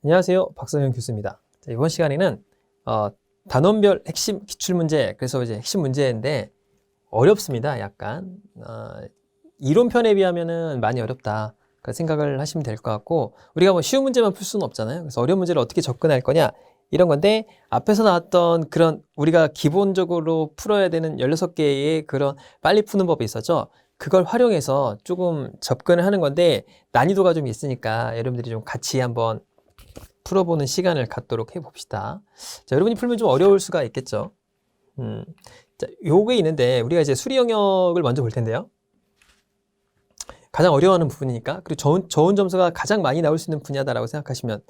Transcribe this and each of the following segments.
안녕하세요. 박성현 교수입니다. 자, 이번 시간에는 단원별 핵심 기출문제, 그래서 이제 핵심 문제인데 어렵습니다. 약간 이론편에 비하면은 많이 어렵다 생각을 하시면 될 것 같고, 우리가 뭐 쉬운 문제만 풀 수는 없잖아요. 그래서 어려운 문제를 어떻게 접근할 거냐 이런 건데, 앞에서 나왔던 그런 우리가 기본적으로 풀어야 되는 16개의 그런 빨리 푸는 법이 있었죠. 그걸 활용해서 조금 접근을 하는 건데 난이도가 좀 있으니까 여러분들이 좀 같이 한번 풀어보는 시간을 갖도록 해봅시다. 자, 여러분이 풀면 좀 어려울 수가 있겠죠. 자, 요게 있는데 우리가 이제 수리 영역을 먼저 볼 텐데요. 가장 어려워하는 부분이니까, 그리고 좋은 점수가 가장 많이 나올 수 있는 분야다라고 생각하시면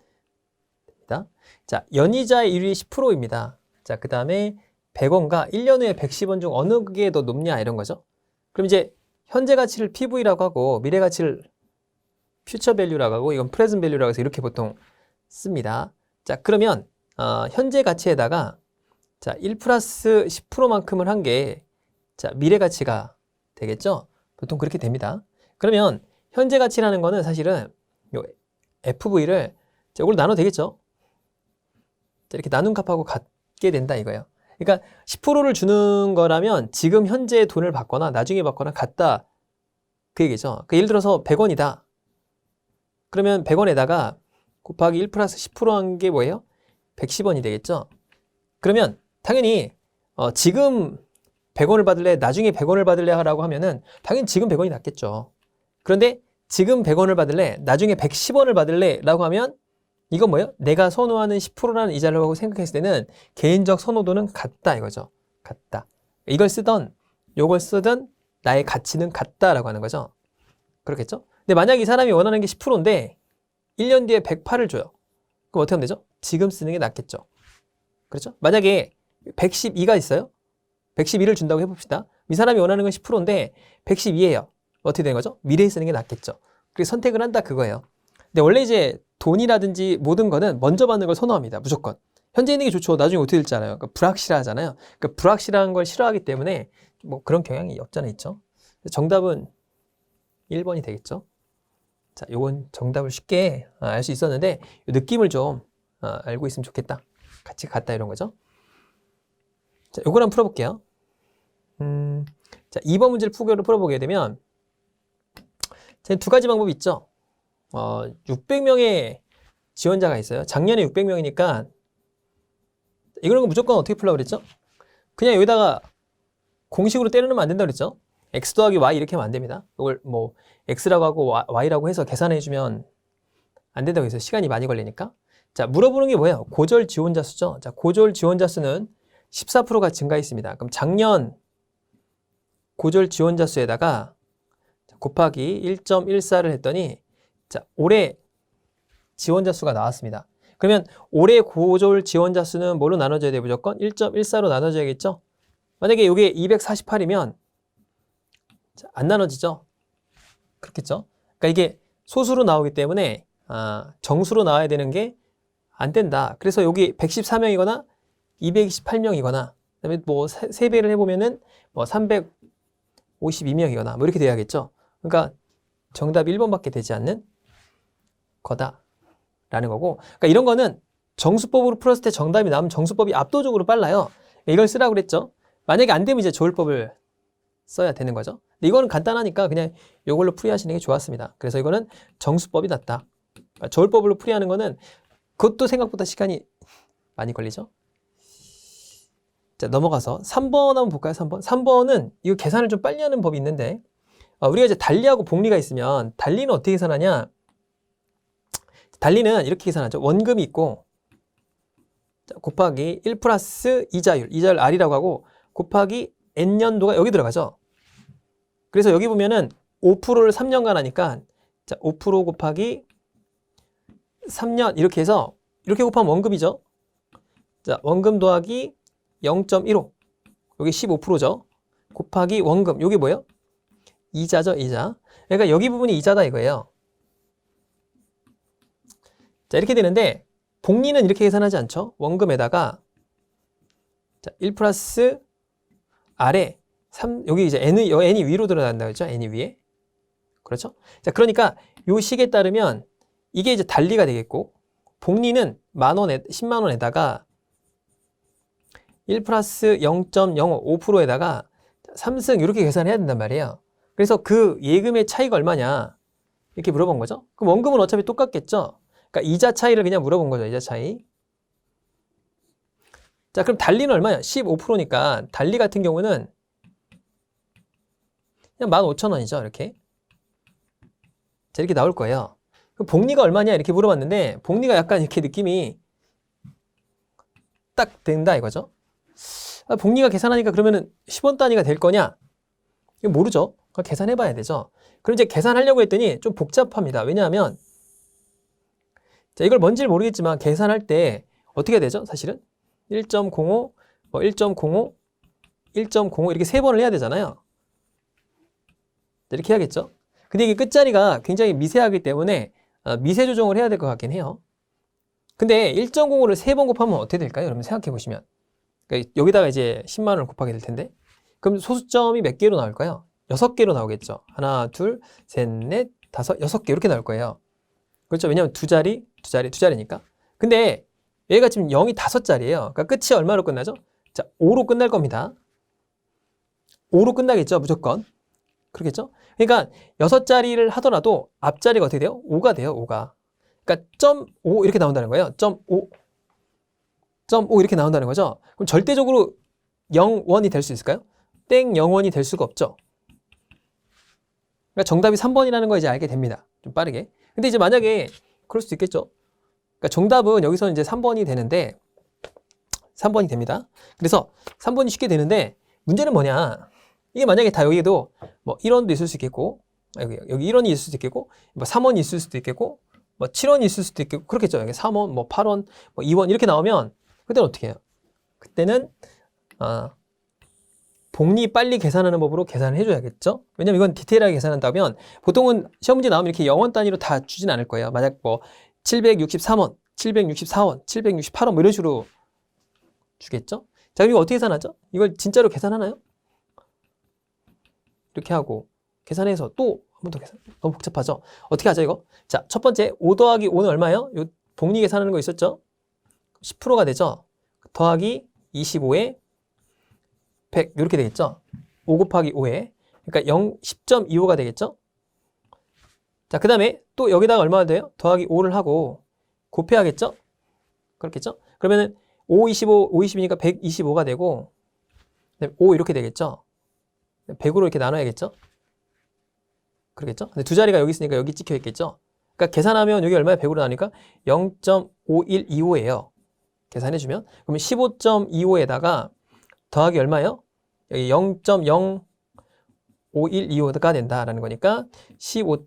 됩니다. 자, 연이자의 이율이 10%입니다. 자, 그 다음에 100원과 1년 후에 110원 중 어느 게 더 높냐 이런 거죠. 그럼 이제 현재 가치를 PV라고 하고 미래 가치를 퓨처 밸류라고 하고, 이건 프레젠트 밸류라고 해서 이렇게 보통 씁니다. 자, 그러면 현재 가치에다가 자, 1 플러스 10%만큼을 한 게 자, 미래 가치가 되겠죠? 보통 그렇게 됩니다. 그러면 현재 가치라는 거는 사실은 요 FV를 자, 이걸로 나눠도 되겠죠? 자, 이렇게 나눈 값하고 같게 된다 이거예요. 그러니까 10%를 주는 거라면 지금 현재 돈을 받거나 나중에 받거나 같다 그 얘기죠. 그러니까 예를 들어서 100원이다. 그러면 100원에다가 곱하기 1 플러스 10% 한 게 뭐예요? 110원이 되겠죠? 그러면 당연히 지금 100원을 받을래, 나중에 100원을 받을래 라고 하면은 당연히 지금 100원이 낫겠죠. 그런데 지금 100원을 받을래, 나중에 110원을 받을래 라고 하면 이건 뭐예요? 내가 선호하는 10%라는 이자를 하고 생각했을 때는 개인적 선호도는 같다 이거죠. 같다. 이걸 쓰던 요걸 쓰던 나의 가치는 같다라고 하는 거죠. 그렇겠죠? 근데 만약 이 사람이 원하는 게 10%인데 1년 뒤에 108을 줘요. 그럼 어떻게 하면 되죠? 지금 쓰는 게 낫겠죠. 그렇죠? 만약에 112가 있어요. 112를 준다고 해봅시다. 이 사람이 원하는 건 10%인데 112예요. 어떻게 되는 거죠? 미래에 쓰는 게 낫겠죠. 그래서 선택을 한다 그거예요. 근데 원래 이제 돈이라든지 모든 거는 먼저 받는 걸 선호합니다. 무조건. 현재 있는 게 좋죠. 나중에 어떻게 될지 알아요. 그러니까 불확실하잖아요. 그러니까 불확실한 걸 싫어하기 때문에 뭐 그런 경향이 없잖아 있죠. 정답은 1번이 되겠죠. 자, 요건 정답을 쉽게 알 수 있었는데 느낌을 좀 알고 있으면 좋겠다. 같이 같다 이런 거죠. 자, 요걸 한번 풀어볼게요. 자, 2번 문제를 풀어보게 되면 두 가지 방법이 있죠. 600명의 지원자가 있어요. 작년에 600명이니까 이거는 무조건 어떻게 풀려고 그랬죠? 그냥 여기다가 공식으로 때려넣으면 안 된다고 그랬죠? x 더하기 y 이렇게 하면 안 됩니다. 이걸 뭐 x라고 하고 y라고 해서 계산해 주면 안 된다고 해서 시간이 많이 걸리니까. 자, 물어보는 게 뭐예요? 고졸 지원자 수죠. 자, 고졸 지원자 수는 14%가 증가했습니다. 그럼 작년 고졸 지원자 수에다가 곱하기 1.14를 했더니 자, 올해 지원자 수가 나왔습니다. 그러면 올해 고졸 지원자 수는 뭘로 나눠져야 돼요? 무조건 1.14로 나눠져야겠죠? 만약에 이게 248이면 안 나눠지죠? 그렇겠죠? 그러니까 이게 소수로 나오기 때문에 정수로 나와야 되는 게 안 된다. 그래서 여기 114명이거나 228명이거나 그다음에 뭐 3배를 해보면은 뭐 352명이거나 뭐 이렇게 돼야겠죠? 그러니까 정답이 1번밖에 되지 않는 거다라는 거고, 그러니까 이런 거는 정수법으로 풀었을 때 정답이 나오면 정수법이 압도적으로 빨라요. 이걸 쓰라고 그랬죠? 만약에 안 되면 이제 조울법을 써야 되는 거죠. 근데 이거는 간단하니까 그냥 이걸로 풀이하시는 게 좋았습니다. 그래서 이거는 정수법이 낫다. 그러니까 조울법으로 풀이하는 거는 그것도 생각보다 시간이 많이 걸리죠. 자, 넘어가서 3번 한번 볼까요? 3번. 3번은 이거 계산을 좀 빨리 하는 법이 있는데 우리가 이제 달리하고 복리가 있으면 달리는 어떻게 계산하냐? 달리는 이렇게 계산하죠. 원금이 있고 자, 곱하기 1 플러스 이자율 R이라고 하고 곱하기 N년도가 여기 들어가죠. 그래서 여기 보면은 5%를 3년간 하니까 자, 5% 곱하기 3년 이렇게 해서 이렇게 곱하면 원금이죠. 자, 원금 더하기 0.15 여기 15%죠. 곱하기 원금 여기 뭐예요? 이자죠, 이자. 그러니까 여기 부분이 이자다 이거예요. 자, 이렇게 되는데 복리는 이렇게 계산하지 않죠. 원금에다가 자, 1 플러스 R에 3 여기 이제 n이 위로 들어간다고 했죠. n이 위에. 그렇죠? 자, 그러니까 요 식에 따르면 이게 이제 달리가 되겠고 복리는 10만원에다가 1 플러스 0.05%에다가 3승 이렇게 계산해야 된단 말이에요. 그래서 그 예금의 차이가 얼마냐 이렇게 물어본 거죠. 그럼 원금은 어차피 똑같겠죠. 그러니까 이자 차이를 그냥 물어본 거죠. 이자 차이. 자, 그럼 달리는 얼마냐? 15%니까 달리 같은 경우는 그냥 15,000원이죠. 이렇게. 자, 이렇게 나올 거예요. 그럼 복리가 얼마냐? 이렇게 물어봤는데 복리가 약간 이렇게 느낌이 딱 된다 이거죠. 아, 복리가 계산하니까 그러면은 10원 단위가 될 거냐? 이거 모르죠. 그거 계산해 봐야 되죠. 그럼 이제 계산하려고 했더니 좀 복잡합니다. 왜냐하면 자, 이걸 뭔지를 모르겠지만 계산할 때 어떻게 해야 되죠? 사실은 1.05, 1.05, 1.05 이렇게 세 번을 해야 되잖아요. 이렇게 해야겠죠. 근데 이게 끝자리가 굉장히 미세하기 때문에 미세 조정을 해야 될 것 같긴 해요. 근데 1.05를 세 번 곱하면 어떻게 될까요? 여러분 생각해 보시면. 그러니까 여기다가 이제 10만 원을 곱하게 될 텐데. 그럼 소수점이 몇 개로 나올까요? 6개로 나오겠죠. 하나, 둘, 셋, 넷, 다섯, 6개 이렇게 나올 거예요. 그렇죠. 왜냐하면 두 자리니까. 근데 얘가 지금 0이 5자리예요. 그러니까 끝이 얼마로 끝나죠? 자, 5로 끝날 겁니다. 5로 끝나겠죠. 무조건. 그렇겠죠? 그러니까 6자리를 하더라도 앞자리가 어떻게 돼요? 5가 돼요. 5가. 그러니까 0.5 이렇게 나온다는 거예요. 0.5 이렇게 나온다는 거죠. 그럼 절대적으로 0원이 될 수 있을까요? 땡 0원이 될 수가 없죠. 그러니까 정답이 3번이라는 거 이제 알게 됩니다. 좀 빠르게. 근데 이제 만약에 그럴 수도 있겠죠. 그러니까 정답은 여기서 이제 3번이 되는데 3번이 됩니다. 그래서 3번이 쉽게 되는데 문제는 뭐냐? 이게 만약에 다 여기에도 뭐 1원도 있을 수 있겠고 여기 1원이 있을 수도 있겠고 뭐 3원이 있을 수도 있겠고 뭐 7원이 있을 수도 있겠고 그렇겠죠. 여기 3원, 뭐 8원, 뭐 2원 이렇게 나오면 그때는 어떻게 해요? 그때는 복리 빨리 계산하는 법으로 계산을 해줘야겠죠? 왜냐면 이건 디테일하게 계산한다면 보통은 시험 문제 나오면 이렇게 0원 단위로 다 주진 않을 거예요. 만약 뭐 763원, 764원, 768원 뭐 이런 식으로 주겠죠? 자, 그럼 이거 어떻게 계산하죠? 이걸 진짜로 계산하나요? 이렇게 하고 계산해서 또 한 번 더 계산. 너무 복잡하죠? 어떻게 하죠 이거? 자, 첫 번째 5 더하기 5는 얼마예요? 요 복리 계산하는 거 있었죠? 10%가 되죠? 더하기 25에 100 이렇게 되겠죠? 5 곱하기 5에 그러니까 10.25가 되겠죠? 자, 그 다음에 또 여기다가 얼마가 돼요? 더하기 5를 하고 곱해야겠죠? 그렇겠죠? 그러면은 5, 25, 5, 20이니까 125가 되고 5 이렇게 되겠죠? 100으로 이렇게 나눠야겠죠? 그러겠죠? 근데 두 자리가 여기 있으니까 여기 찍혀 있겠죠? 그러니까 계산하면 여기 얼마야? 100으로 나누니까 0.5125예요. 계산해주면. 그러면 15.25에다가 더하기 얼마예요? 여기 0.05125가 된다라는 거니까 15.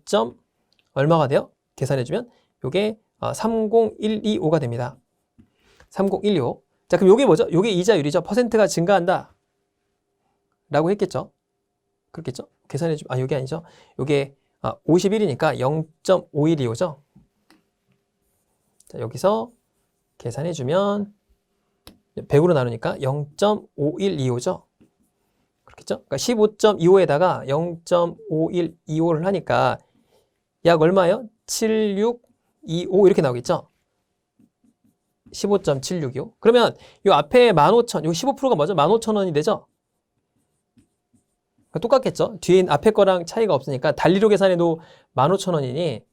얼마가 돼요? 계산해주면 요게 30125가 됩니다. 30125. 자, 그럼 요게 뭐죠? 요게 이자율이죠. 퍼센트가 증가한다. 라고 했겠죠? 그렇겠죠? 계산해주면, 요게 아니죠? 요게 51이니까 0.5125죠? 자, 여기서 계산해주면 100으로 나누니까 0.5125죠? 그렇겠죠? 그러니까 15.25에다가 0.5125를 하니까 약 얼마예요? 7625 이렇게 나오겠죠? 15.765. 그러면 이 앞에 15,000, 요 15%가 뭐죠? 15,000원이 되죠? 똑같겠죠? 뒤에 앞에 거랑 차이가 없으니까 달리로 계산해도 15,000원이니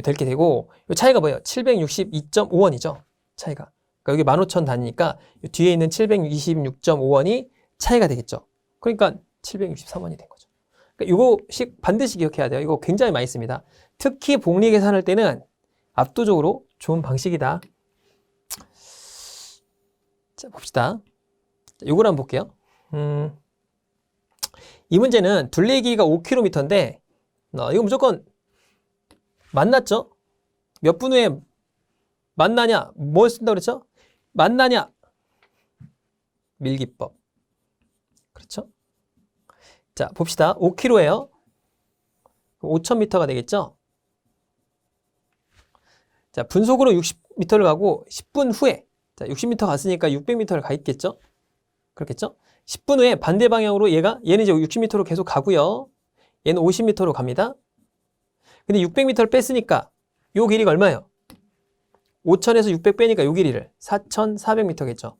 될 게 되고 이 차이가 뭐예요? 762.5원이죠? 차이가. 그러니까 여기 15,000 단위니까 뒤에 있는 726.5원이 차이가 되겠죠? 그러니까 763원이 된 거죠. 그러니까 이거씩 반드시 기억해야 돼요. 이거 굉장히 많이 씁니다. 특히 복리 계산할 때는 압도적으로 좋은 방식이다. 자, 봅시다. 이걸 한번 볼게요. 이 문제는 둘레길이가 5km인데 이거 무조건 만났죠? 몇 분 후에 만나냐? 뭘 쓴다고 그랬죠? 만나냐? 밀기법. 그렇죠? 자, 봅시다. 5km예요. 5,000m가 되겠죠? 자, 분속으로 60m를 가고 10분 후에 자, 60m 갔으니까 600m를 가 있겠죠? 그렇겠죠? 10분 후에 반대 방향으로 얘는 이제 60m로 계속 가고요. 얘는 50m로 갑니다. 근데 600m를 뺐으니까 요 길이가 얼마예요? 5000에서 600 빼니까 요 길이를 4400m겠죠.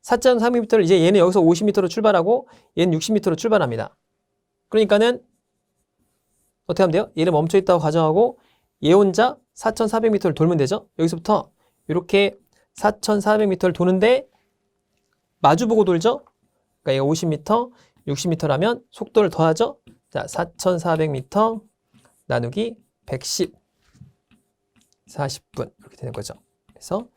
4400m를 이제 얘는 여기서 50m로 출발하고 얘는 60m로 출발합니다. 그러니까는 어떻게 하면 돼요? 얘를 멈춰 있다고 가정하고 얘 혼자 4400m를 돌면 되죠. 여기서부터 이렇게 4400m를 도는데 마주보고 돌죠. 그러니까 얘가 50m, 60m라면 속도를 더하죠. 자, 4400m 나누기 110 40분 이렇게 되는 거죠. 그래서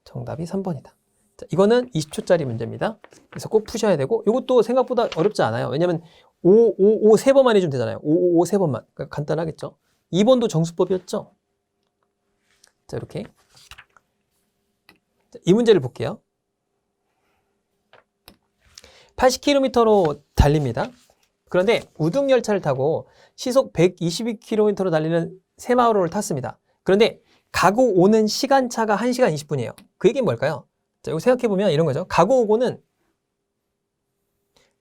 정답이 3번이다. 자, 이거는 20초짜리 문제입니다. 그래서 꼭 푸셔야 되고 이것도 생각보다 어렵지 않아요. 왜냐면 5 세 번만 해주면 되잖아요. 5 세 번만. 그러니까 간단하겠죠. 2번도 정수법이었죠. 자, 이렇게. 자, 이 문제를 볼게요. 80km로 달립니다. 그런데 우등열차를 타고 시속 122km로 달리는 새마을호를 탔습니다. 그런데 가고 오는 시간차가 1시간 20분이에요. 그 얘기는 뭘까요? 자, 이거 생각해보면 이런 거죠. 가고 오고는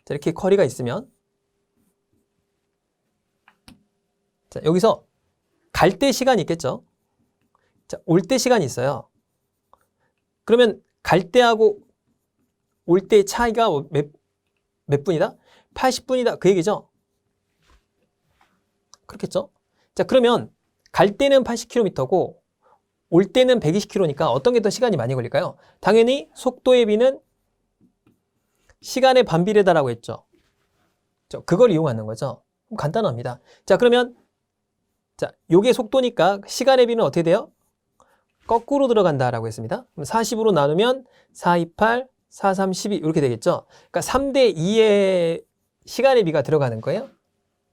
자, 이렇게 거리가 있으면 자, 여기서 갈 때 시간이 있겠죠. 자, 올 때 시간이 있어요. 그러면 갈 때하고 올 때의 차이가 몇 분이다? 80분이다. 그 얘기죠. 그렇겠죠? 자, 그러면 갈 때는 80km고 올 때는 120km니까 어떤 게 더 시간이 많이 걸릴까요? 당연히 속도의 비는 시간의 반비례다라고 했죠. 그걸 이용하는 거죠. 간단합니다. 자, 그러면 자, 요게 속도니까 시간의 비는 어떻게 돼요? 거꾸로 들어간다라고 했습니다. 그럼 40으로 나누면 4, 2, 8, 4, 3, 12 이렇게 되겠죠. 그러니까 3대 2의 시간의 비가 들어가는 거예요.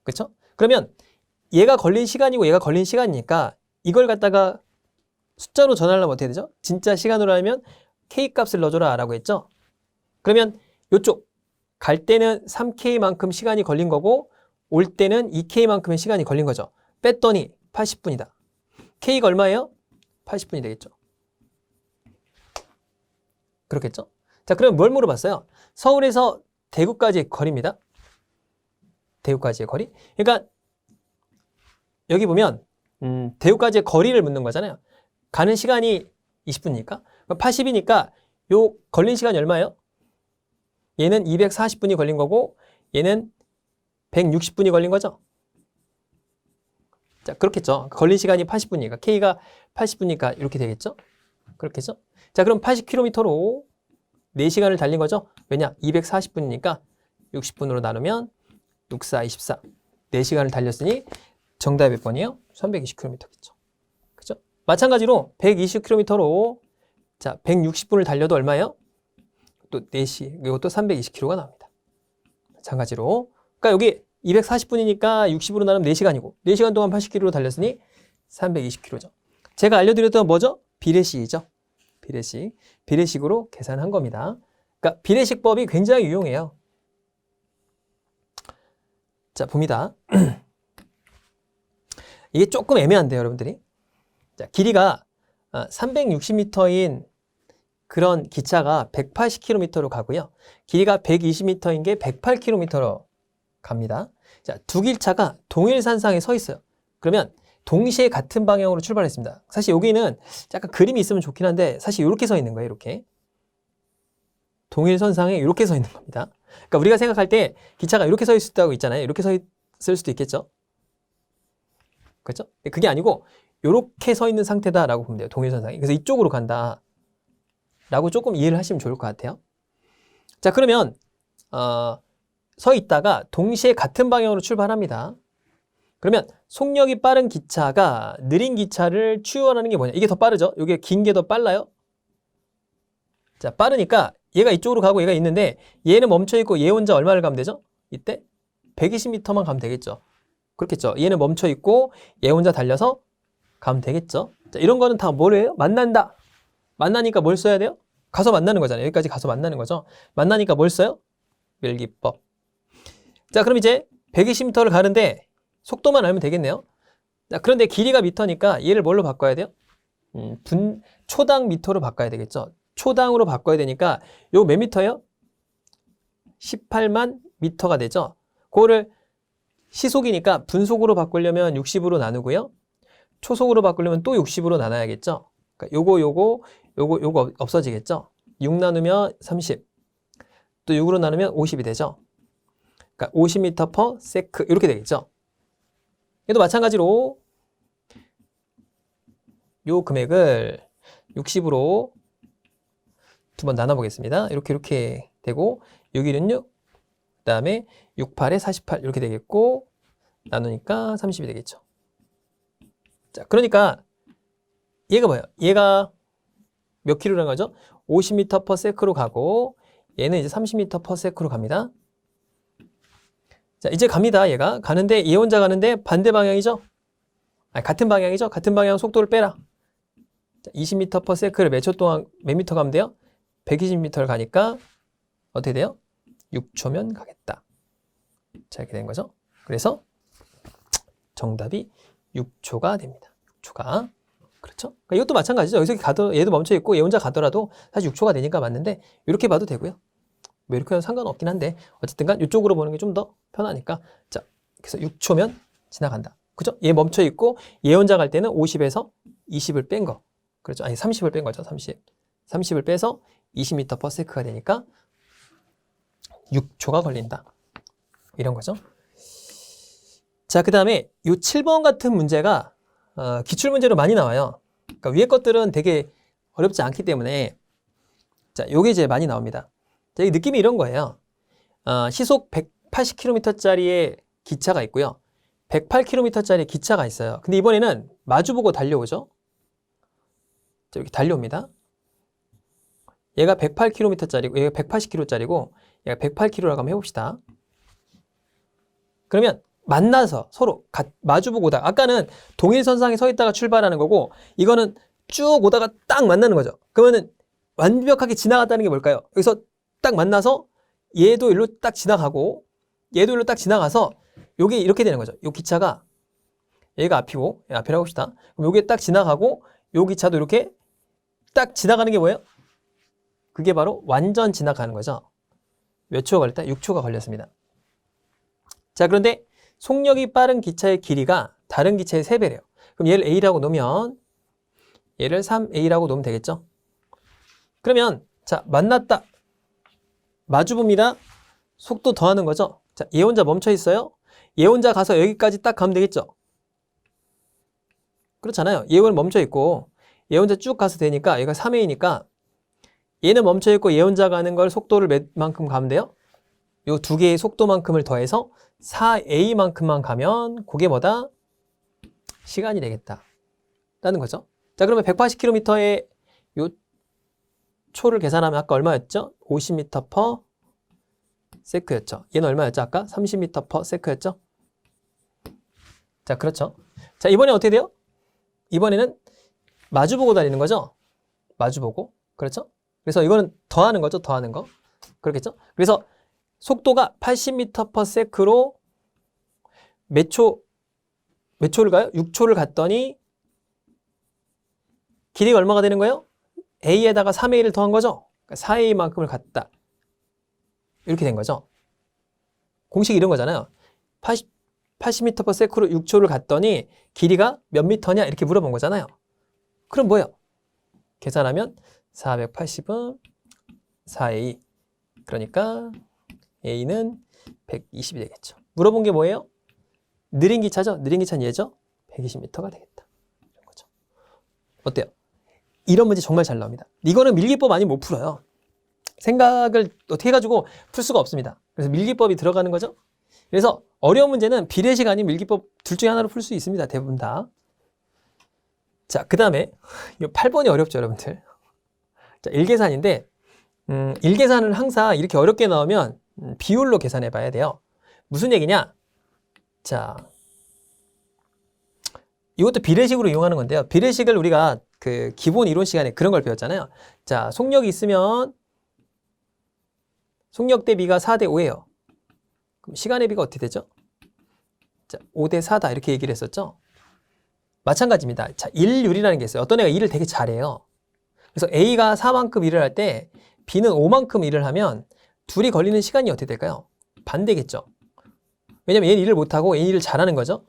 그렇죠? 그러면 얘가 걸린 시간이고 얘가 걸린 시간이니까 이걸 갖다가 숫자로 전하려면 어떻게 되죠? 진짜 시간으로 하면 K 값을 넣어줘라 라고 했죠. 그러면 이쪽 갈 때는 3K만큼 시간이 걸린 거고 올 때는 2K만큼의 시간이 걸린 거죠. 뺐더니 80분이다. K가 얼마예요? 80분이 되겠죠. 그렇겠죠? 자, 그럼 뭘 물어봤어요? 서울에서 대구까지의 거리입니다. 대구까지의 거리. 그러니까 여기 보면 대구까지의 거리를 묻는 거잖아요. 가는 시간이 20분이니까 80이니까 요 걸린 시간이 얼마예요? 얘는 240분이 걸린 거고 얘는 160분이 걸린 거죠. 자, 그렇겠죠. 걸린 시간이 80분이니까 K가 80분이니까 이렇게 되겠죠. 그렇겠죠. 자, 그럼 80km로 4시간을 달린 거죠. 왜냐? 240분이니까 60분으로 나누면 6, 4, 24 4시간을 달렸으니 정답이 몇 번이에요? 320km겠죠. 그죠? 마찬가지로 120km로 자, 160분을 달려도 얼마예요? 또 4시, 이것도 320km가 나옵니다. 마찬가지로 그러니까 여기 240분이니까 60으로 나누면 4시간이고 4시간 동안 80km로 달렸으니 320km죠. 제가 알려드렸던 뭐죠? 비례식이죠. 비례식. 비례식으로 계산한 겁니다. 그러니까 비례식법이 굉장히 유용해요. 자, 봅니다. 이게 조금 애매한데요, 여러분들이. 자, 길이가 360m인 그런 기차가 180km로 가고요. 길이가 120m인 게 108km로 갑니다. 자, 두 길차가 동일산상에 서 있어요. 그러면 동시에 같은 방향으로 출발했습니다. 사실 여기는 약간 그림이 있으면 좋긴 한데 사실 이렇게 서 있는 거예요. 이렇게. 동일선상에 이렇게 서 있는 겁니다. 그러니까 우리가 생각할 때 기차가 이렇게 서 있다고 있잖아요. 이렇게 서 있을 수도 있겠죠. 그렇죠? 그게 아니고 이렇게 서 있는 상태다라고 보면 돼요. 동일선상에. 그래서 이쪽으로 간다 라고 조금 이해를 하시면 좋을 것 같아요. 자, 그러면 서 있다가 동시에 같은 방향으로 출발합니다. 그러면 속력이 빠른 기차가 느린 기차를 추월하는 게 뭐냐? 이게 더 빠르죠? 이게 긴 게 더 빨라요? 자, 빠르니까 얘가 이쪽으로 가고 얘가 있는데 얘는 멈춰있고 얘 혼자 얼마를 가면 되죠? 이때 120m만 가면 되겠죠. 그렇겠죠. 얘는 멈춰있고 얘 혼자 달려서 가면 되겠죠. 자, 이런 거는 다 뭐래요? 만난다. 만나니까 뭘 써야 돼요? 가서 만나는 거잖아요. 여기까지 가서 만나는 거죠. 만나니까 뭘 써요? 밀기법. 자, 그럼 이제 120m를 가는데 속도만 알면 되겠네요. 자, 그런데 길이가 미터니까 얘를 뭘로 바꿔야 돼요? 초당 미터로 바꿔야 되겠죠. 초당으로 바꿔야 되니까 요 몇 미터예요? 18만 미터가 되죠. 그거를 시속이니까 분속으로 바꾸려면 60으로 나누고요. 초속으로 바꾸려면 또 60으로 나눠야겠죠. 그러니까 요거 없어지겠죠? 6 나누면 30. 또 6으로 나누면 50이 되죠? 그러니까 50m/s 이렇게 되겠죠? 얘도 마찬가지로 요 금액을 60으로 두 번 나눠보겠습니다. 이렇게 되고 6, 1은 6, 그 다음에 6, 8에 48 이렇게 되겠고 나누니까 30이 되겠죠. 자, 그러니까 얘가 뭐예요? 얘가 몇 킬로라는 거죠? 50m/s로 가고 얘는 이제 30m/s로 갑니다. 자, 이제 갑니다. 얘가 가는데 얘 혼자 가는데 반대 방향이죠? 아니, 같은 방향이죠? 같은 방향 속도를 빼라. 자, 20m/s를 몇 초 동안 몇 미터 가면 돼요? 120m를 가니까 어떻게 돼요? 6초면 가겠다. 자, 이렇게 된 거죠. 그래서 정답이 6초가 됩니다. 6초가. 그렇죠? 그러니까 이것도 마찬가지죠. 여기서 얘도 멈춰 있고 얘 혼자 가더라도 사실 6초가 되니까 맞는데 이렇게 봐도 되고요. 뭐 이렇게 해도 상관없긴 한데 어쨌든 간 이쪽으로 보는 게 좀 더 편하니까. 자, 그래서 6초면 지나간다. 그죠? 얘 멈춰 있고 얘 혼자 갈 때는 50에서 20을 뺀 거. 그렇죠? 아니 30을 뺀 거죠. 30을 빼서 20m/s가 되니까 6초가 걸린다. 이런 거죠. 자, 그 다음에 이 7번 같은 문제가 기출문제로 많이 나와요. 그러니까 위에 것들은 되게 어렵지 않기 때문에 자, 요게 이제 많이 나옵니다. 자, 이 느낌이 이런 거예요. 시속 180km짜리의 기차가 있고요. 108km짜리 기차가 있어요. 근데 이번에는 마주보고 달려오죠. 자, 이렇게 달려옵니다. 얘가 108km짜리고 얘가 180km짜리고 얘가 108km라고 한번 해봅시다. 그러면 만나서 서로 마주보고 오다가 아까는 동일선상에 서 있다가 출발하는 거고 이거는 쭉 오다가 딱 만나는 거죠. 그러면은 완벽하게 지나갔다는 게 뭘까요? 여기서 딱 만나서 얘도 일로 딱 지나가고 얘도 일로 딱 지나가서 요게 이렇게 되는 거죠. 요 기차가 얘가 앞이고 앞이라고 합시다. 그럼 요게 딱 지나가고 요 기차도 이렇게 딱 지나가는 게 뭐예요? 그게 바로 완전 지나가는 거죠. 몇 초가 걸렸다? 6초가 걸렸습니다. 자, 그런데 속력이 빠른 기차의 길이가 다른 기차의 3배래요. 그럼 얘를 A라고 놓으면 얘를 3A라고 놓으면 되겠죠? 그러면 자, 만났다. 마주 봅니다. 속도 더하는 거죠. 자, 얘 혼자 멈춰 있어요. 얘 혼자 가서 여기까지 딱 가면 되겠죠? 그렇잖아요. 얘 혼자 멈춰 있고 얘 혼자 쭉 가서 되니까 얘가 3A니까 얘는 멈춰 있고 얘 혼자 가는 걸 속도를 몇 만큼 가면 돼요? 요 두 개의 속도만큼을 더해서 4A만큼만 가면 그게 뭐다? 시간이 되겠다. 라는 거죠. 자, 그러면 180km의 요 초를 계산하면 아까 얼마였죠? 50m/s였죠. 얘는 얼마였죠? 아까 30m/s였죠? 자, 그렇죠. 자, 이번에 어떻게 돼요? 이번에는 마주보고 달리는 거죠? 마주보고. 그렇죠? 그래서 이거는 더하는 거죠? 더하는 거. 그렇겠죠? 그래서 속도가 80m/s로 몇 초를 가요? 6초를 갔더니 길이가 얼마가 되는 거예요? A에다가 3A를 더한 거죠? 그러니까 4A만큼을 갔다. 이렇게 된 거죠. 공식이 이런 거잖아요. 80m/s로 6초를 갔더니 길이가 몇 미터냐? 이렇게 물어본 거잖아요. 그럼 뭐예요? 계산하면 480은 4A. 그러니까 A는 120이 되겠죠. 물어본 게 뭐예요? 느린 기차죠? 느린 기차는 얘죠? 120m가 되겠다. 이런 거죠. 어때요? 이런 문제 정말 잘 나옵니다. 이거는 밀기법 아니면 못 풀어요. 생각을 어떻게 해가지고 풀 수가 없습니다. 그래서 밀기법이 들어가는 거죠. 그래서 어려운 문제는 비례식 아닌 밀기법 둘 중에 하나로 풀 수 있습니다. 대부분 다. 자, 그 다음에 8번이 어렵죠, 여러분들. 자, 일계산인데 일계산을 항상 이렇게 어렵게 나오면 비율로 계산해 봐야 돼요. 무슨 얘기냐? 자, 이것도 비례식으로 이용하는 건데요. 비례식을 우리가 그 기본 이론 시간에 그런 걸 배웠잖아요. 자, 속력이 있으면 속력 대비가 4대 5예요. 그럼 시간의 비가 어떻게 되죠? 자, 5대 4다 이렇게 얘기를 했었죠. 마찬가지입니다. 자, 일률이라는 게 있어요. 어떤 애가 일을 되게 잘해요. 그래서 A가 4만큼 일을 할 때 B는 5만큼 일을 하면 둘이 걸리는 시간이 어떻게 될까요? 반대겠죠. 왜냐면 얘는 일을 못하고 얘는 일을 잘하는 거죠.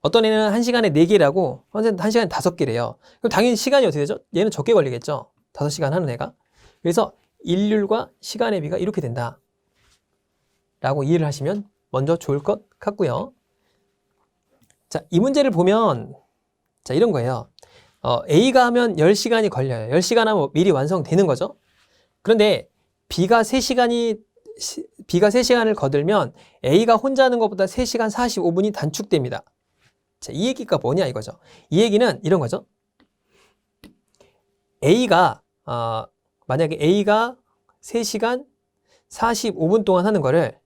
어떤 애는 1시간에 4개라고, 선생님 1시간에 5개래요. 그럼 당연히 시간이 어떻게 되죠? 얘는 적게 걸리겠죠? 5시간 하는 애가. 그래서 일률과 시간의 비가 이렇게 된다 라고 이해를 하시면 먼저 좋을 것 같고요. 자, 이 문제를 보면 자, 이런 거예요. A가 하면 10시간이 걸려요. 10시간 하면 미리 완성되는 거죠. 그런데 B가 3시간을 거들면 A가 혼자 하는 것보다 3시간 45분이 단축됩니다. 자, 이 얘기가 뭐냐 이거죠. 이 얘기는 이런 거죠. 만약에 A가 3시간 45분 동안 하는 거를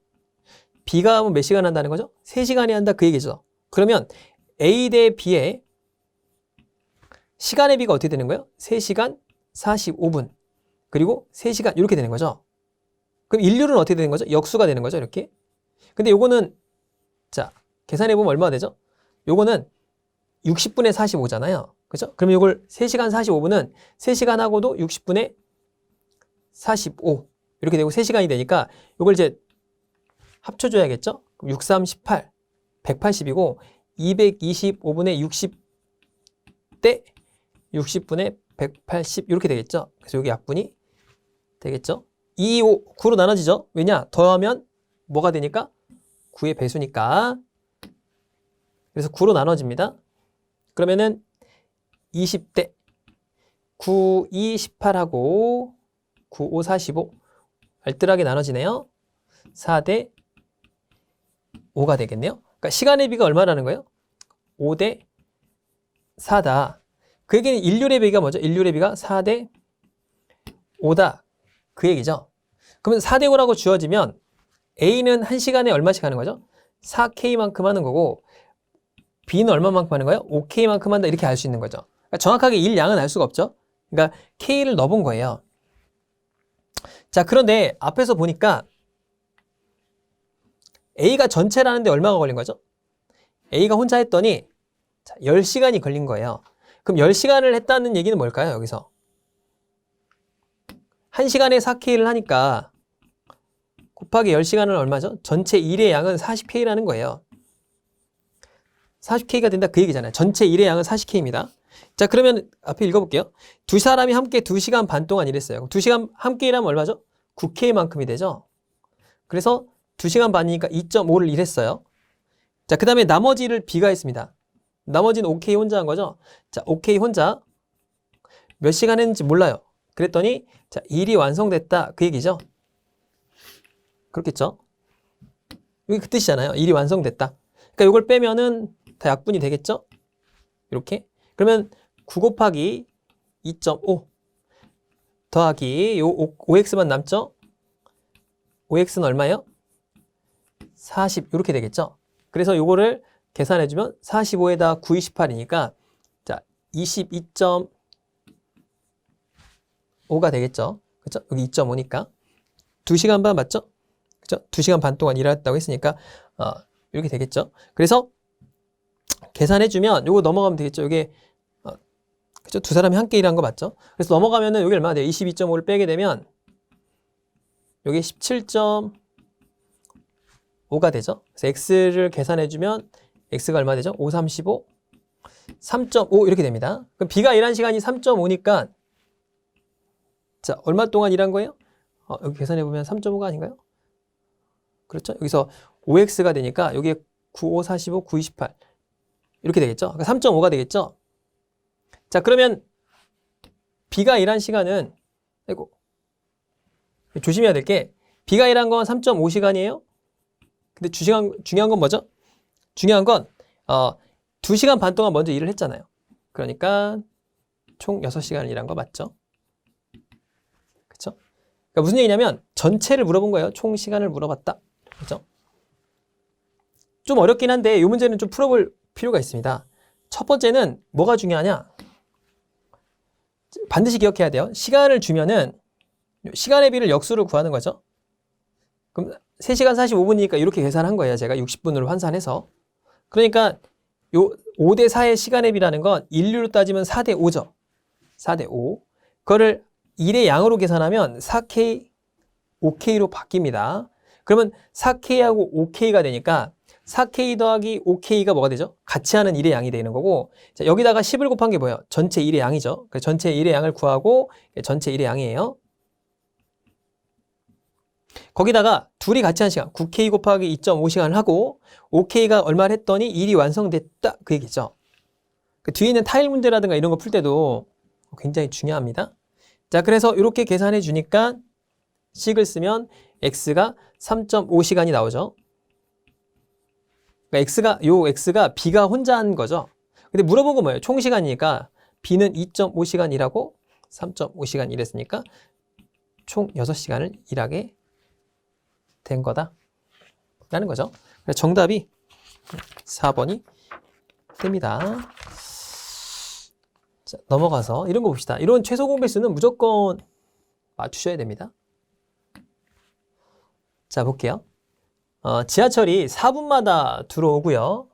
B가 하면 몇 시간 한다는 거죠? 3시간이 한다 그 얘기죠. 그러면 A 대 B의 시간의 비가 어떻게 되는 거예요? 3시간 45분 그리고 3시간 이렇게 되는 거죠. 그럼 인율은 어떻게 되는 거죠? 역수가 되는 거죠, 이렇게. 근데 요거는 자, 계산해 보면 얼마나 되죠? 요거는 60분의 45잖아요. 그렇죠? 그럼 요걸 3시간 45분은 3시간하고도 60분의 45 이렇게 되고 3시간이 되니까 요걸 이제 합쳐 줘야겠죠? 6, 3, 18 180이고 225분의 60 대 60분의 180 이렇게 되겠죠? 그래서 여기 약분이 되겠죠? 2, 5, 9로 나눠지죠? 왜냐? 더하면 뭐가 되니까? 9의 배수니까. 그래서 9로 나눠집니다. 그러면은 20대 9, 2, 18하고 9, 5, 45 알뜰하게 나눠지네요. 4대 5가 되겠네요. 그러니까 시간의 비가 얼마라는 거예요? 5대 4다. 그 얘기는 인율의 비가 뭐죠? 인율의 비가 4대 5다. 그 얘기죠. 그러면 4대 5라고 주어지면 A는 1시간에 얼마씩 하는 거죠? 4K만큼 하는 거고 B는 얼마만큼 하는 거예요? 5K만큼 한다 이렇게 알 수 있는 거죠. 그러니까 정확하게 일량은 알 수가 없죠. 그러니까 K를 넣어본 거예요. 자, 그런데 앞에서 보니까 A가 전체라는데 얼마가 걸린 거죠? A가 혼자 했더니 10시간이 걸린 거예요. 그럼 10시간을 했다는 얘기는 뭘까요? 여기서 1시간에 4K를 하니까 곱하기 10시간은 얼마죠? 전체 일의 양은 40K라는 거예요. 40K가 된다 그 얘기잖아요. 전체 일의 양은 40K입니다. 자, 그러면 앞에 읽어볼게요. 두 사람이 함께 2시간 반 동안 일했어요. 2시간 함께 일하면 얼마죠? 9K만큼이 되죠. 그래서 2시간 반이니까 2.5를 일했어요. 자, 그 다음에 나머지 일을 B가 했습니다. 나머지는 OK 혼자 한 거죠. 자, OK 혼자 몇 시간 했는지 몰라요. 그랬더니 자, 일이 완성됐다 그 얘기죠. 그렇겠죠? 이게 그 뜻이잖아요. 일이 완성됐다. 그러니까 이걸 빼면은 다 약분이 되겠죠? 이렇게. 그러면 9 곱하기 2.5 더하기 요 5x만 남죠? 5x는 얼마예요? 40 이렇게 되겠죠? 그래서 요거를 계산해주면 45에다 9, 28이니까 자 22.5가 되겠죠? 그렇죠? 여기 2.5니까 2시간 반 맞죠? 그렇죠? 2시간 반 동안 일했다고 했으니까 이렇게 되겠죠? 그래서 계산해주면 요거 넘어가면 되겠죠? 이게 그렇죠? 두 사람이 함께 일한 거 맞죠? 그래서 넘어가면은 여기 얼마나 돼요? 22.5를 빼게 되면 여기 17.5가 되죠? 그래서 x를 계산해주면 x가 얼마 되죠? 5, 35, 3.5 이렇게 됩니다. 그럼 b가 일한 시간이 3.5니까 자 얼마 동안 일한 거예요? 여기 계산해보면 3.5가 아닌가요? 그렇죠? 여기서 5x가 되니까 여기에 9, 5, 45, 9, 28 이렇게 되겠죠? 그러니까 3.5가 되겠죠? 자, 그러면 B가 일한 시간은 아이고 조심해야 될 게 B가 일한 건 3.5시간이에요. 근데 중요한 건 뭐죠? 중요한 건 2시간 반 동안 먼저 일을 했잖아요. 그러니까 총 6시간 일한 거 맞죠? 그렇죠? 그러니까 무슨 얘기냐면 전체를 물어본 거예요. 총 시간을 물어봤다. 그렇죠? 좀 어렵긴 한데 이 문제는 좀 풀어볼 필요가 있습니다. 첫 번째는 뭐가 중요하냐? 반드시 기억해야 돼요. 시간을 주면은 시간의 비를 역수로 구하는 거죠. 그럼 3시간 45분이니까 이렇게 계산한 거예요. 제가 60분으로 환산해서. 그러니까 요 5대 4의 시간의 비라는 건 인류로 따지면 4대 5죠. 4대 5. 그거를 1의 양으로 계산하면 4K, 5K로 바뀝니다. 그러면 4K하고 5K가 되니까 4K 더하기 5K가 뭐가 되죠? 같이 하는 1의 양이 되는 거고, 자, 여기다가 10을 곱한 게 뭐예요? 전체 1의 양이죠. 그래서 전체 1의 양을 구하고 전체 1의 양이에요. 거기다가 둘이 같이 한 시간 9K 곱하기 2.5시간을 하고 5K가 얼마를 했더니 1이 완성됐다 그 얘기죠. 그 뒤에 있는 타일 문제라든가 이런 거 풀 때도 굉장히 중요합니다. 자, 그래서 이렇게 계산해 주니까 식을 쓰면 x가 3.5시간이 나오죠. 그러니까 x가 b가 혼자 한 거죠. 근데 물어본 건 뭐예요? 총 시간이니까 b는 2.5시간이라고 3.5시간 일했으니까 총 6시간을 일하게 된 거다 라는 거죠. 그래서 정답이 4번이 됩니다. 자, 넘어가서 이런 거 봅시다. 이런 최소 공배수는 무조건 맞추셔야 됩니다. 자, 볼게요. 지하철이 4분마다 들어오고요.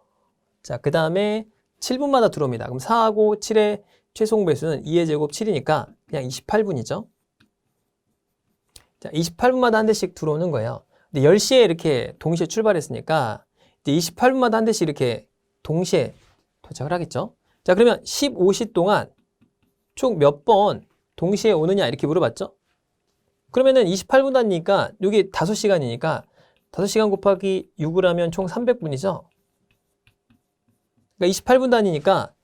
자, 그 다음에 7분마다 들어옵니다. 그럼 4하고 7의 최소 공배수는 2의 제곱 7이니까 그냥 28분이죠. 자, 28분마다 한 대씩 들어오는 거예요. 근데 10시에 이렇게 동시에 출발했으니까 이제 28분마다 한 대씩 이렇게 동시에 도착을 하겠죠. 자, 그러면 15시 동안 총 몇 번 동시에 오느냐 이렇게 물어봤죠. 그러면은 28분 단위니까 여기 5시간이니까 5시간 곱하기 6을 하면 총 300분이죠. 그러니까 28분 단위니까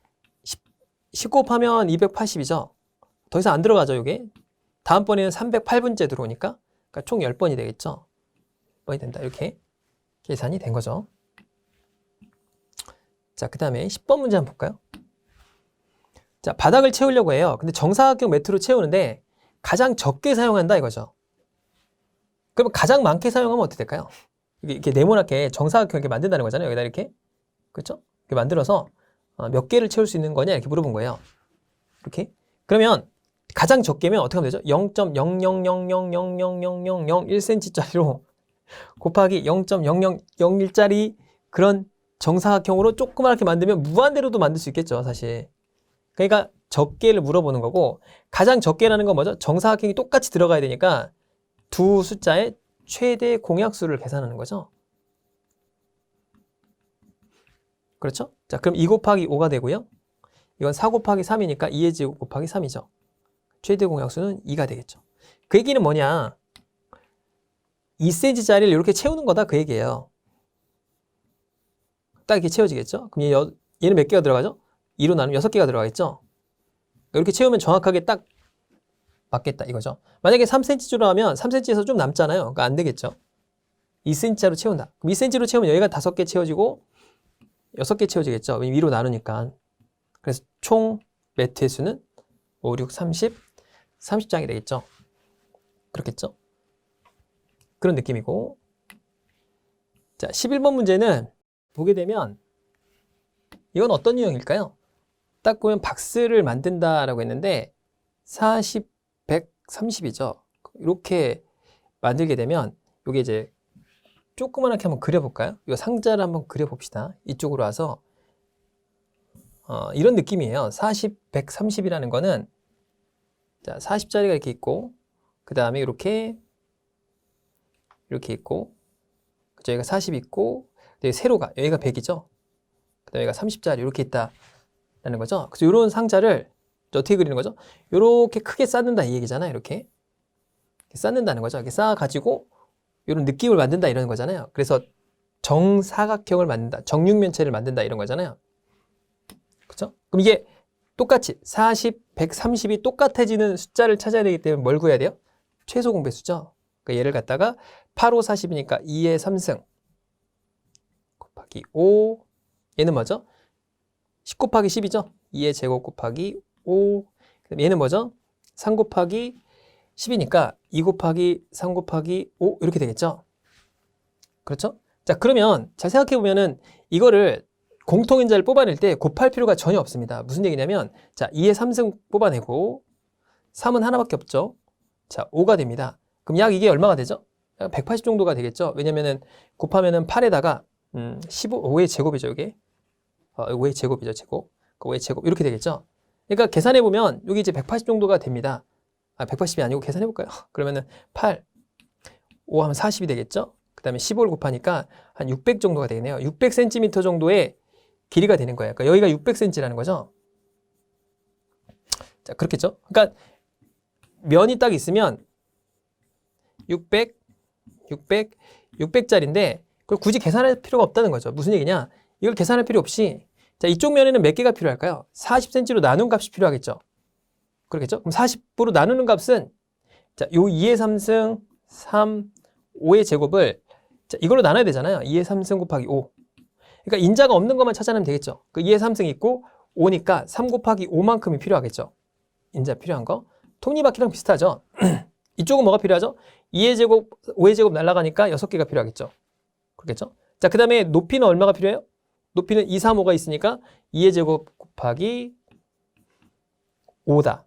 10 곱하면 280이죠. 더 이상 안 들어가죠, 이게. 다음번에는 308분째 들어오니까 그러니까 총 10번이 되겠죠. 10번이 된다. 이렇게 계산이 된 거죠. 자, 그 다음에 10번 문제 한번 볼까요? 자, 바닥을 채우려고 해요. 근데 정사각형 매트로 채우는데 가장 적게 사용한다 이거죠. 그러면 가장 많게 사용하면 어떻게 될까요? 이렇게 네모나게 정사각형 이렇게 만든다는 거잖아요. 여기다 이렇게. 그렇죠? 이렇게 만들어서 몇 개를 채울 수 있는 거냐 이렇게 물어본 거예요. 이렇게. 그러면 가장 적게면 어떻게 하면 되죠? 0.000000001cm짜리로 곱하기 0.0001짜리 그런 정사각형으로 조그맣게 만들면 무한대로도 만들 수 있겠죠, 사실. 그러니까 적게를 물어보는 거고, 가장 적게라는 건 뭐죠? 정사각형이 똑같이 들어가야 되니까 두 숫자의 최대 공약수를 계산하는 거죠. 그렇죠? 자, 그럼 2 곱하기 5가 되고요. 이건 4 곱하기 3이니까 2의 제곱 곱하기 3이죠. 최대 공약수는 2가 되겠죠. 그 얘기는 뭐냐? 2cm짜리를 이렇게 채우는 거다 그 얘기예요. 딱 이렇게 채워지겠죠? 그럼 얘는 몇 개가 들어가죠? 2로 나누면 6개가 들어가겠죠? 이렇게 채우면 정확하게 딱 맞겠다 이거죠. 만약에 3cm로 하면 3cm에서 좀 남잖아요. 그러니까 안 되겠죠. 2cm짜리로 채운다. 그럼 2cm로 채우면 여기가 5개 채워지고 6개 채워지겠죠. 위로 나누니까. 그래서 총 매트의 수는 5, 6, 30, 30장이 되겠죠. 그렇겠죠. 그런 느낌이고. 자, 11번 문제는 보게 되면 이건 어떤 유형일까요? 딱 보면 박스를 만든다라고 했는데 40, 130이죠. 이렇게 만들게 되면 이게 이제 조그맣게 한번 그려볼까요? 이 상자를 한번 그려봅시다. 이쪽으로 와서 이런 느낌이에요. 40, 130이라는 거는 자, 40짜리가 이렇게 있고 그 다음에 이렇게 있고 그죠? 여기가 40 있고 여기 세로가 여기가 100이죠. 그 다음에 여기가 30짜리 이렇게 있다라는 거죠. 그래서 이런 상자를 어떻게 그리는 거죠? 이렇게 크게 쌓는다 이 얘기잖아요. 이렇게 쌓는다는 거죠. 이렇게 쌓아가지고 이런 느낌을 만든다 이런 거잖아요. 그래서 정사각형을 만든다, 정육면체를 만든다 이런 거잖아요. 그렇죠? 그럼 이게 똑같이 40, 130이 똑같아지는 숫자를 찾아야 되기 때문에 뭘 구해야 돼요? 최소 공배수죠. 그러니까 얘를 갖다가 8, 5, 40이니까 2의 3승 곱하기 5 얘는 뭐죠? 10 곱하기 10이죠. 2의 제곱 곱하기 5 얘는 뭐죠? 3 곱하기 10이니까 2 곱하기 3 곱하기 5 이렇게 되겠죠. 그렇죠? 자, 그러면 잘 생각해 보면은 이거를 공통인자를 뽑아낼 때 곱할 필요가 전혀 없습니다. 무슨 얘기냐면 자, 2의 3승 뽑아내고 3은 하나밖에 없죠. 자, 5가 됩니다. 그럼 약 이게 얼마가 되죠? 약 180 정도가 되겠죠. 왜냐면은 곱하면은 8에다가 5의 제곱이죠, 이게. 5의 제곱이죠, 제곱. 5의 제곱 이렇게 되겠죠. 그러니까 계산해 보면 여기 이제 180 정도가 됩니다. 180이 아니고 계산해 볼까요? 그러면은 8, 5 하면 40이 되겠죠? 그 그다음에 15를 곱하니까 한 600 정도가 되겠네요. 600cm 정도의 길이가 되는 거예요. 그러니까 여기가 600cm라는 거죠. 자, 그렇겠죠? 그러니까 면이 딱 있으면 600짜리인데 그걸 굳이 계산할 필요가 없다는 거죠. 무슨 얘기냐? 이걸 계산할 필요 없이 자, 이쪽 면에는 몇 개가 필요할까요? 40cm로 나눈 값이 필요하겠죠. 그렇겠죠? 그럼 40으로 나누는 값은 자, 요 2의 3승 3, 5의 제곱을 자, 이걸로 나눠야 되잖아요. 2의 3승 곱하기 5. 그러니까 인자가 없는 것만 찾아내면 되겠죠. 그 2의 3승 있고 5니까 3 곱하기 5만큼이 필요하겠죠. 인자 필요한 거. 톱니바퀴랑 비슷하죠. 이쪽은 뭐가 필요하죠? 2의 제곱, 5의 제곱 날아가니까 6개가 필요하겠죠. 그렇겠죠? 자, 그 다음에 높이는 얼마가 필요해요? 높이는 2, 3, 5가 있으니까 2의 제곱 곱하기 5다.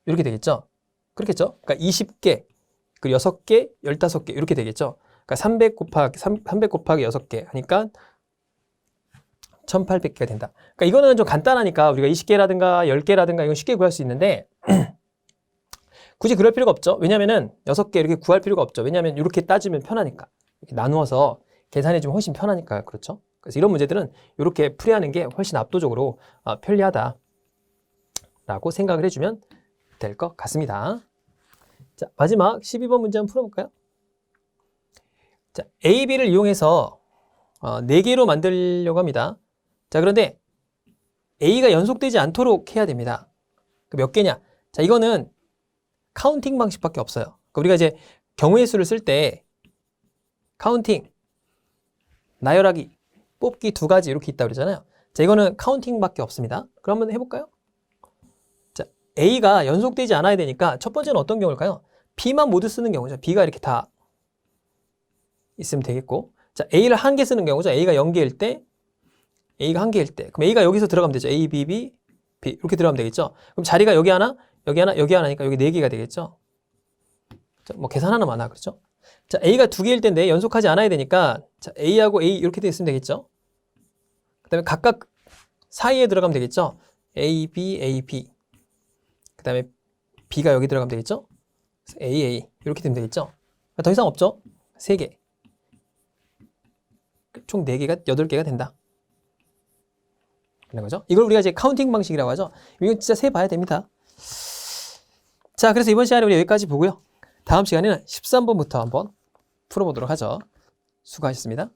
이렇게 되겠죠? 그렇겠죠? 그러니까 20개, 그리고 6개, 15개 이렇게 되겠죠? 그러니까 300 곱하기 6개 하니까 1800개가 된다. 그러니까 이거는 좀 간단하니까 우리가 20개라든가 10개라든가 이건 쉽게 구할 수 있는데 굳이 그럴 필요가 없죠. 왜냐면은 6개 이렇게 구할 필요가 없죠. 왜냐면 이렇게 따지면 편하니까. 이렇게 나누어서 계산해주면 훨씬 편하니까. 그렇죠? 그래서 이런 문제들은 이렇게 풀이하는 게 훨씬 압도적으로 편리하다라고 생각을 해주면 될 것 같습니다. 자, 마지막 12번 문제 한번 풀어볼까요? 자, A, B를 이용해서 4개로 만들려고 합니다. 자, 그런데 A가 연속되지 않도록 해야 됩니다. 몇 개냐? 자, 이거는 카운팅 방식밖에 없어요. 그러니까 우리가 이제 경우의 수를 쓸 때 카운팅, 나열하기, 뽑기 2가지 이렇게 있다고 그러잖아요. 자, 이거는 카운팅밖에 없습니다. 그럼 한번 해볼까요? 자, A가 연속되지 않아야 되니까 첫 번째는 어떤 경우일까요? B만 모두 쓰는 경우죠. B가 이렇게 다 있으면 되겠고, 자, A를 1개 쓰는 경우죠. A가 0개일 때, A가 1개일 때. 그럼 A가 여기서 들어가면 되죠. A, B, B, B 이렇게 들어가면 되겠죠. 그럼 자리가 여기 하나, 여기 하나, 여기 하나니까 여기 4개가 되겠죠. 자, 뭐 계산하나 마나 그렇죠? 자, A가 2개일 텐데 연속하지 않아야 되니까 자, A하고 A 이렇게 돼 있으면 되겠죠. 그 다음에 각각 사이에 들어가면 되겠죠. A, B, A, B. 그 다음에 B가 여기 들어가면 되겠죠. A, A 이렇게 되면 되겠죠. 더 이상 없죠. 3개. 총 4개가 8개가 된다. 그런 거죠. 이걸 우리가 이제 카운팅 방식이라고 하죠. 이거 진짜 세봐야 됩니다. 자, 그래서 이번 시간에 우리 여기까지 보고요. 다음 시간에는 13번부터 한번 풀어보도록 하죠. 수고하셨습니다.